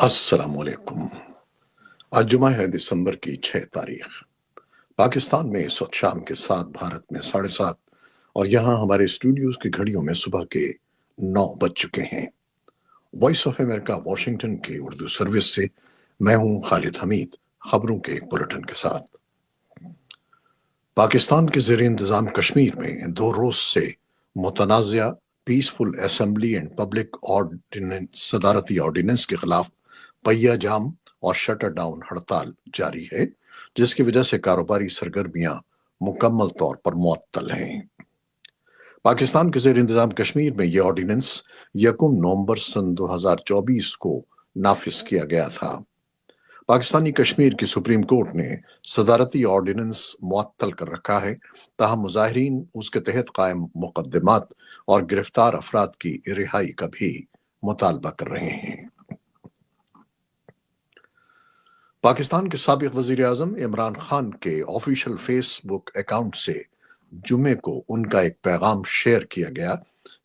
السلام علیکم۔ آج جمعہ ہے دسمبر کی 6 تاریخ۔ پاکستان میں اس وقت شام کے 7، بھارت میں 7:30 اور یہاں ہمارے اسٹوڈیوز کی گھڑیوں میں صبح کے 9 بج چکے ہیں۔ وائس آف امریکہ واشنگٹن کی اردو سروس سے میں ہوں خالد حمید، خبروں کے ایک بلٹن کے ساتھ۔ پاکستان کے زیر انتظام کشمیر میں 2 روز سے متنازع پیسفل اسمبلی اینڈ پبلک صدارتی آرڈیننس کے خلاف پہیہ جام اور شٹر ڈاؤن ہڑتال جاری ہے، جس کی وجہ سے کاروباری سرگرمیاں مکمل طور پر معطل ہیں۔ پاکستان کے زیر انتظام کشمیر میں یہ آرڈیننس 1 نومبر سن 2024 کو نافذ کیا گیا تھا۔ پاکستانی کشمیر کی سپریم کورٹ نے صدارتی آرڈیننس معطل کر رکھا ہے، تاہم مظاہرین اس کے تحت قائم مقدمات اور گرفتار افراد کی رہائی کا بھی مطالبہ کر رہے ہیں۔ پاکستان کے سابق وزیر اعظم عمران خان کے آفیشیل فیس بک اکاؤنٹ سے جمعے کو ان کا ایک پیغام شیئر کیا گیا،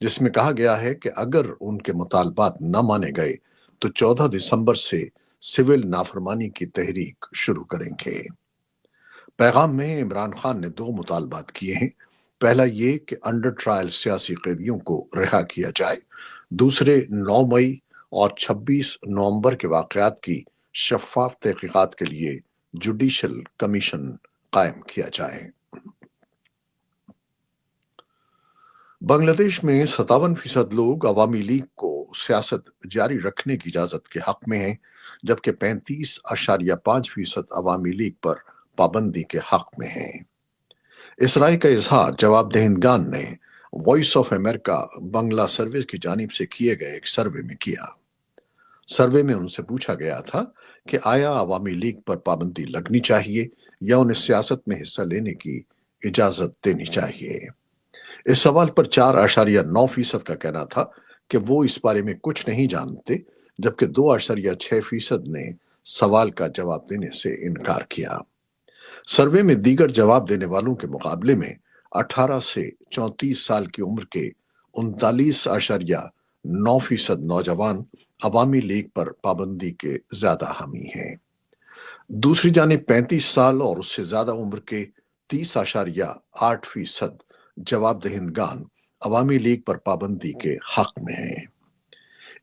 جس میں کہا گیا ہے کہ اگر ان کے مطالبات نہ مانے گئے تو 14 دسمبر سے سول نافرمانی کی تحریک شروع کریں گے۔ پیغام میں عمران خان نے 2 مطالبات کیے ہیں۔ پہلا یہ کہ انڈر ٹرائل سیاسی قیدیوں کو رہا کیا جائے، دوسرے 9 مئی اور 26 نومبر کے واقعات کی شفاف تحقیقات کے لیے جوڈیشل کمیشن قائم کیا جائے۔ بنگلہ دیش میں 57% لوگ عوامی لیگ کو سیاست جاری رکھنے کی اجازت کے حق میں ہیں، جبکہ 35.5% عوامی لیگ پر پابندی کے حق میں ہیں۔ اس رائے کا اظہار جواب دہندگان نے voice of America Bangla service کی جانب سے کیے گئے ایک سروے میں کیا۔ سروے میں ان سے پوچھا گیا تھا کہ آیا عوامی لیگ پر پابندی لگنی چاہیے یا انہیں سیاست میں حصہ لینے کی اجازت دینی چاہیے۔ اس سوال پر 4.9% کا کہنا تھا کہ وہ اس بارے میں کچھ نہیں جانتے، جبکہ 2.6% نے سوال کا جواب دینے سے انکار کیا۔ سروے میں دیگر جواب دینے والوں کے مقابلے میں 18 سے 34 سال کی عمر کے 39.9% نوجوان عوامی لیگ پر پابندی کے زیادہ حامی ہیں۔ دوسری جانب 35 سال اور اس سے زیادہ عمر کے 30.8% جواب دہندگان عوامی لیگ پر پابندی کے حق میں ہیں۔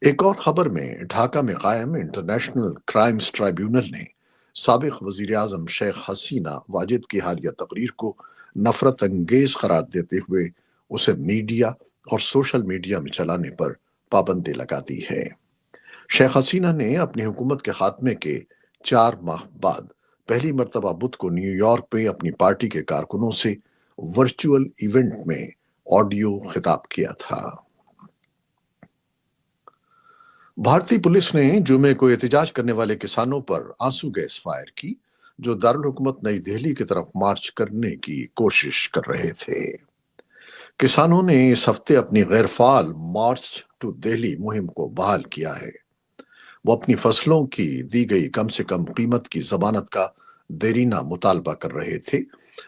ایک اور خبر میں ڈھاکہ میں قائم انٹرنیشنل کرائمز ٹرائبیونل نے سابق وزیر اعظم شیخ حسینہ واجد کی حالیہ تقریر کو نفرت انگیز قرار دیتے ہوئے اسے میڈیا اور سوشل میڈیا میں چلانے پر پابندی لگا دی ہے۔ شیخ حسینہ نے اپنی حکومت کے خاتمے کے 4 ماہ بعد پہلی مرتبہ بدھ کو نیو یارک میں اپنی پارٹی کے کارکنوں سے ورچوئل ایونٹ میں آڈیو خطاب کیا تھا۔ بھارتی پولیس نے جمعے کو احتجاج کرنے والے کسانوں پر آنسو گیس فائر کی، جو دارالحکومت نئی دہلی کی طرف مارچ کرنے کی کوشش کر رہے تھے۔ کسانوں نے اس ہفتے اپنی غیر فعال مارچ ٹو دہلی مہم کو بحال کیا ہے۔ وہ اپنی فصلوں کی دی گئی کم سے کم قیمت کی ضمانت کا دیرینہ مطالبہ کر رہے تھے۔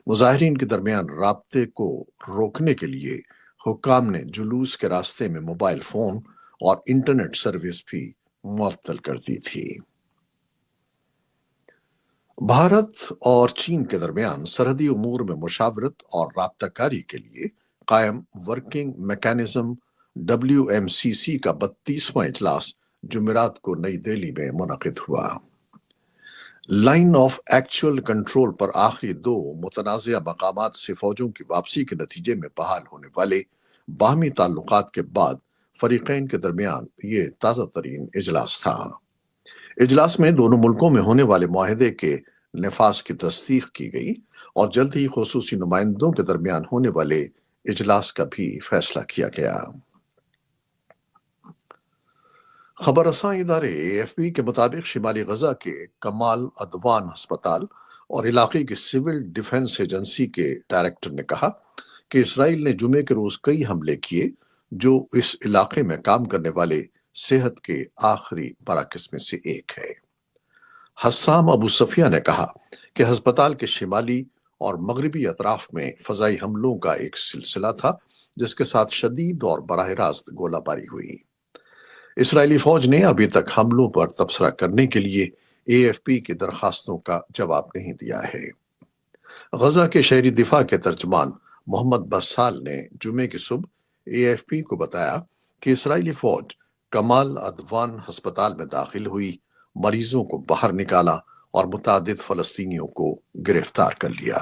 مظاہرین کے درمیان رابطے کو روکنے کے لیے حکام نے جلوس کے راستے میں موبائل فون اور انٹرنیٹ سروس بھی معطل کر دی تھی۔ بھارت اور چین کے درمیان سرحدی امور میں مشاورت اور رابطہ کاری کے لیے قائم ورکنگ میکانزم WMCC کا 32واں اجلاس جمعرات کو نئی دہلی میں منعقد ہوا۔ لائن آف ایکچوئل کنٹرول پر آخری 2 متنازع مقامات سے فوجوں کی واپسی کے نتیجے میں بحال ہونے والے باہمی تعلقات کے بعد فریقین کے درمیان یہ تازہ ترین اجلاس تھا۔ اجلاس میں دونوں ملکوں میں ہونے والے معاہدے کے نفاذ کی تصدیق کی گئی اور جلد ہی خصوصی نمائندوں کے درمیان ہونے والے اجلاس کا بھی فیصلہ کیا گیا۔ خبر رساں ادارے AFP کے مطابق شمالی غزہ کے کمال عدوان ہسپتال اور علاقے کی سول ڈیفنس ایجنسی کے ڈائریکٹر نے کہا کہ اسرائیل نے جمعے کے روز کئی حملے کیے، جو اس علاقے میں کام کرنے والے صحت کے آخری مراکز میں سے ایک ہے۔ حسام ابو صفیہ نے کہا کہ ہسپتال کے شمالی اور مغربی اطراف میں فضائی حملوں کا ایک سلسلہ تھا، جس کے ساتھ شدید اور براہ راست گولہ باری ہوئی۔ اسرائیلی فوج نے ابھی تک حملوں پر تبصرہ کرنے کے لیے AFP کی درخواستوں کا جواب نہیں دیا ہے۔ غزہ کے شہری دفاع کے ترجمان محمد بسال نے جمعے کی صبح AFP کو بتایا کہ اسرائیلی فوج کمال ادوان ہسپتال میں داخل ہوئی، مریضوں کو باہر نکالا اور متعدد فلسطینیوں کو گرفتار کر لیا۔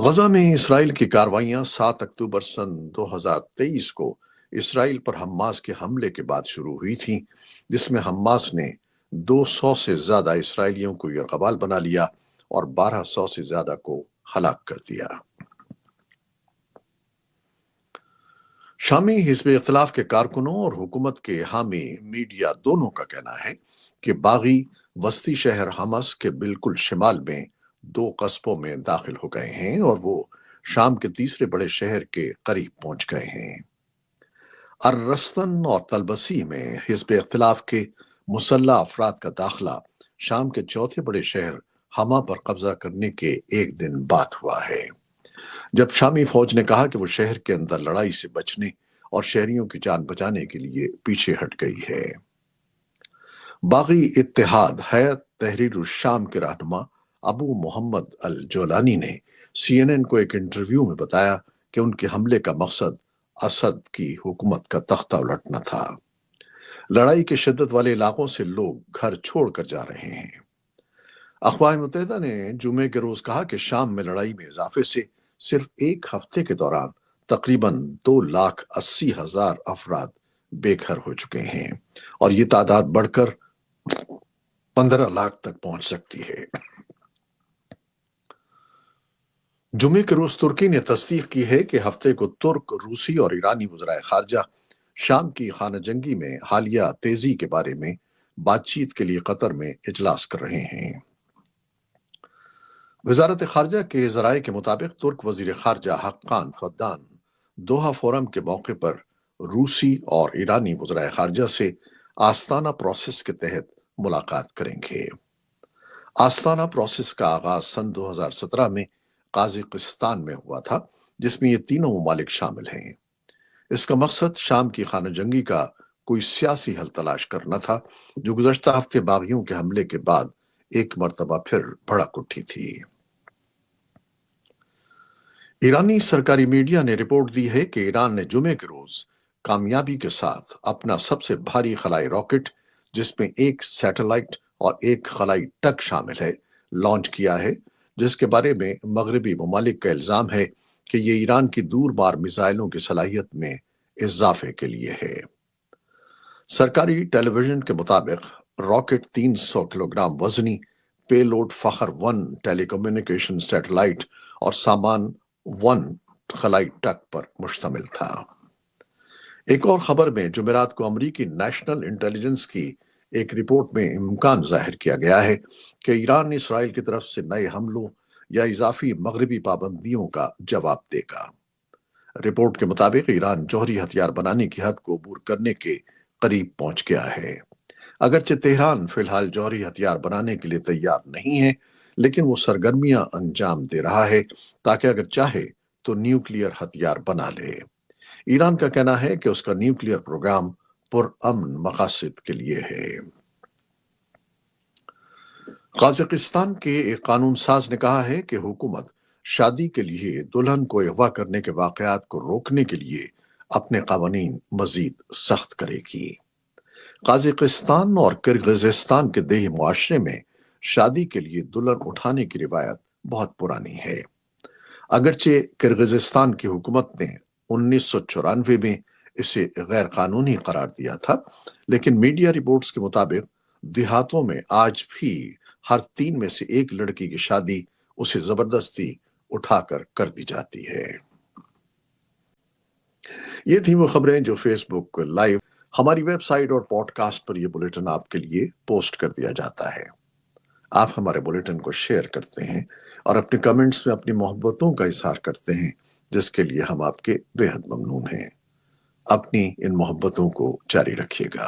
غزہ میں اسرائیل کی کارروائیاں 7 اکتوبر سن 2023 کو اسرائیل پر حماس کے حملے کے بعد شروع ہوئی تھیں، جس میں حماس نے 200 سے زیادہ اسرائیلیوں کو یرغمال بنا لیا اور 1200 سے زیادہ کو ہلاک کر دیا۔ شامی حزب اختلاف کے کارکنوں اور حکومت کے حامی میڈیا دونوں کا کہنا ہے کہ باغی وسطی شہر حمص کے بالکل شمال میں 2 قصبوں میں داخل ہو گئے ہیں اور وہ شام کے تیسرے بڑے شہر کے قریب پہنچ گئے ہیں۔ الرستن اور طلبسی میں حزب اختلاف کے مسلح افراد کا داخلہ شام کے چوتھے بڑے شہر حما پر قبضہ کرنے کے ایک دن بعد ہوا ہے، جب شامی فوج نے کہا کہ وہ شہر کے اندر لڑائی سے بچنے اور شہریوں کی جان بچانے کے لیے پیچھے ہٹ گئی ہے۔ باغی اتحاد حیات تحریر الشام کے رہنما ابو محمد الجولانی نے CNN کو ایک انٹرویو میں بتایا کہ ان کے حملے کا مقصد اسد کی حکومت کا تختہ الٹنا تھا۔ لڑائی کے شدت والے علاقوں سے لوگ گھر چھوڑ کر جا رہے ہیں۔ اقوام متحدہ نے جمعے کے روز کہا کہ شام میں لڑائی میں اضافے سے صرف ایک ہفتے کے دوران تقریباً 2,80,000 افراد بے گھر ہو چکے ہیں اور یہ تعداد بڑھ کر 15 لاکھ تک پہنچ سکتی ہے۔ جمعے کے روز ترکی نے تصدیق کی ہے کہ ہفتے کو ترک، روسی اور ایرانی وزرائے خارجہ شام کی خانہ جنگی میں حالیہ تیزی کے بارے میں بات چیت کے لیے قطر میں اجلاس کر رہے ہیں۔ وزارت خارجہ کے ذرائع کے مطابق ترک وزیر خارجہ حقان فدان دوحہ فورم کے موقع پر روسی اور ایرانی وزرائے خارجہ سے آستانہ پروسیس کے تحت ملاقات کریں گے۔ آستانہ پروسیس کا آغاز سن 2017 میں قازقستان میں ہوا تھا، جس میں یہ تینوں ممالک شامل ہیں۔ اس کا مقصد شام کی خانہ جنگی کا کوئی سیاسی حل تلاش کرنا تھا، جو گزشتہ ہفتے باغیوں کے حملے کے بعد ایک مرتبہ پھر بھڑک اٹھی تھی۔ ایرانی سرکاری میڈیا نے رپورٹ دی ہے کہ ایران نے جمعے کے روز کامیابی کے ساتھ اپنا سب سے بھاری خلائی راکٹ، جس میں ایک سیٹلائٹ اور ایک خلائی ٹگ شامل ہے، لانچ کیا ہے، جس کے بارے میں مغربی ممالک کا الزام ہے کہ یہ ایران کی دور بار میزائلوں کی صلاحیت میں اضافے کے لیے ہے۔ سرکاری ٹیلی ویژن کے مطابق راکٹ 300 کلوگرام وزنی پے لوڈ فخر 1 ٹیلی کمیونیکیشن سیٹلائٹ اور سامان 1 خلائی ٹگ پر مشتمل تھا۔ ایک اور خبر میں جمعرات کو امریکی نیشنل انٹیلیجنس کی ایک رپورٹ میں امکان ظاہر کیا گیا ہے کہ ایران اسرائیل کی طرف سے نئے حملوں یا اضافی مغربی پابندیوں کا جواب دے گا۔ رپورٹ کے مطابق ایران جوہری ہتھیار بنانے کی حد کو عبور کرنے کے قریب پہنچ گیا ہے۔ اگرچہ تہران فی الحال جوہری ہتھیار بنانے کے لیے تیار نہیں ہے، لیکن وہ سرگرمیاں انجام دے رہا ہے تاکہ اگر چاہے تو نیوکلیئر ہتھیار بنا لے۔ ایران کا کہنا ہے کہ اس کا نیوکلیئر پروگرام پرامن مقاصد کے لیے ہے۔ قازقستان کے ایک قانون ساز نے کہا ہے کہ حکومت شادی کے لیے دلہن کو اغوا کرنے کے واقعات کو روکنے کے لیے اپنے قوانین مزید سخت کرے گی۔ قازقستان اور کرغزستان کے دیہی معاشرے میں شادی کے لیے دلہن اٹھانے کی روایت بہت پرانی ہے۔ اگرچہ کرغزستان کی حکومت نے 1994 میں اسے غیر قانونی قرار دیا تھا، لیکن میڈیا رپورٹس کے مطابق دیہاتوں میں آج بھی ہر 3 میں سے ایک لڑکی کی شادی اسے زبردستی اٹھا کر دی جاتی ہے۔ یہ تھی وہ خبریں جو فیس بک لائیو، ہماری ویب سائٹ اور پوڈ کاسٹ پر یہ بلیٹن آپ کے لیے پوسٹ کر دیا جاتا ہے۔ آپ ہمارے بلیٹن کو شیئر کرتے ہیں اور اپنے کمنٹس میں اپنی محبتوں کا اظہار کرتے ہیں، جس کے لیے ہم آپ کے بے حد ممنون ہیں۔ اپنی ان محبتوں کو جاری رکھیے گا۔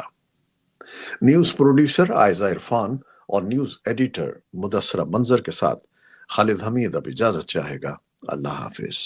نیوز پروڈیوسر عائزہ عرفان اور نیوز ایڈیٹر مدثرہ منظر کے ساتھ خالد حمید اب اجازت چاہے گا۔ اللہ حافظ۔